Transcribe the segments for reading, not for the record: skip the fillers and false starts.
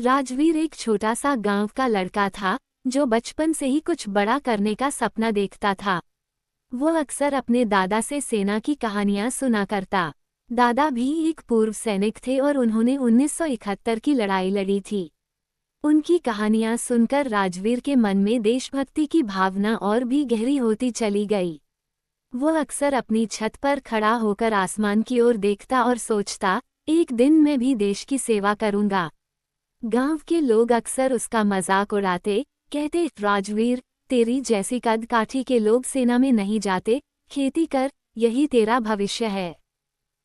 राजवीर एक छोटा सा गांव का लड़का था जो बचपन से ही कुछ बड़ा करने का सपना देखता था। वो अक्सर अपने दादा से सेना की कहानियां सुना करता। दादा भी एक पूर्व सैनिक थे और उन्होंने 1971 की लड़ाई लड़ी थी। उनकी कहानियां सुनकर राजवीर के मन में देशभक्ति की भावना और भी गहरी होती चली गई। वो अक्सर अपनी छत पर खड़ा होकर आसमान की ओर देखता और सोचता, एक दिन मैं भी देश की सेवा करूंगा। गांव के लोग अक्सर उसका मजाक उड़ाते, कहते, राजवीर, तेरी जैसी कद काठी के लोग सेना में नहीं जाते, खेती कर, यही तेरा भविष्य है।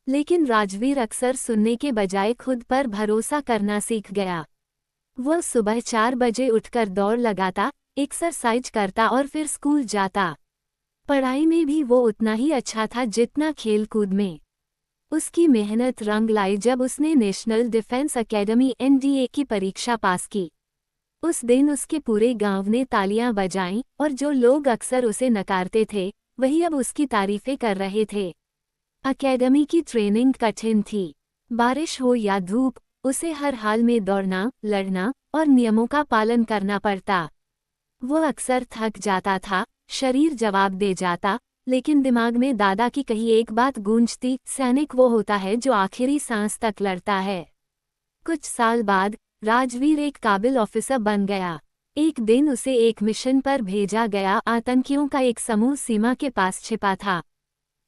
लेकिन राजवीर अक्सर सुनने के बजाय खुद पर भरोसा करना सीख गया। वह सुबह 4 बजे उठकर दौड़ लगाता, एक्सरसाइज करता और फिर स्कूल जाता। पढ़ाई में भी वो उतना ही अच्छा था जितना खेल कूद में। उसकी मेहनत रंग लाई जब उसने नेशनल डिफेंस एकेडमी (NDA) की परीक्षा पास की। उस दिन उसके पूरे गांव ने तालियां बजाईं और जो लोग अक्सर उसे नकारते थे, वही अब उसकी तारीफें कर रहे थे। एकेडमी की ट्रेनिंग कठिन थी। बारिश हो या धूप, उसे हर हाल में दौड़ना, लड़ना और नियमों का पालन करना पड़ता। वो अक्सर थक जाता था, शरीर जवाब दे जाता, लेकिन दिमाग में दादा की कही एक बात गूंजती, सैनिक वो होता है जो आखिरी सांस तक लड़ता है। कुछ साल बाद राजवीर एक काबिल ऑफिसर बन गया। एक दिन उसे एक मिशन पर भेजा गया। आतंकियों का एक समूह सीमा के पास छिपा था।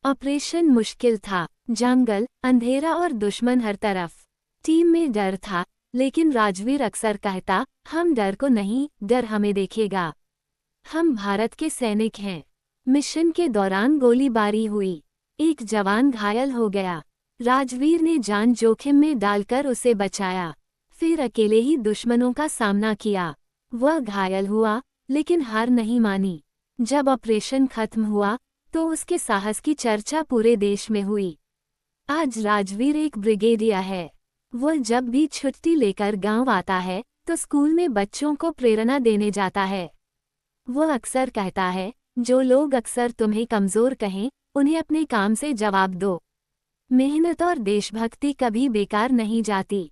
ऑपरेशन मुश्किल था, जंगल, अंधेरा और दुश्मन हर तरफ। टीम में डर था, लेकिन राजवीर अक्सर कहता, हम डर को नहीं, डर हमें देखेगा। हम भारत के सैनिक हैं। मिशन के दौरान गोलीबारी हुई। एक जवान घायल हो गया। राजवीर ने जान जोखिम में डालकर उसे बचाया। फिर अकेले ही दुश्मनों का सामना किया। वह घायल हुआ, लेकिन हार नहीं मानी। जब ऑपरेशन खत्म हुआ, तो उसके साहस की चर्चा पूरे देश में हुई। आज राजवीर एक ब्रिगेडियर है। वह जब भी छुट्टी लेकर गांव आता है, तो स्कूल में बच्चों को प्रेरणा देने जाता है। वह अक्सर कहता है, जो लोग अक्सर तुम्हें कमजोर कहें, उन्हें अपने काम से जवाब दो। मेहनत और देशभक्ति कभी बेकार नहीं जाती।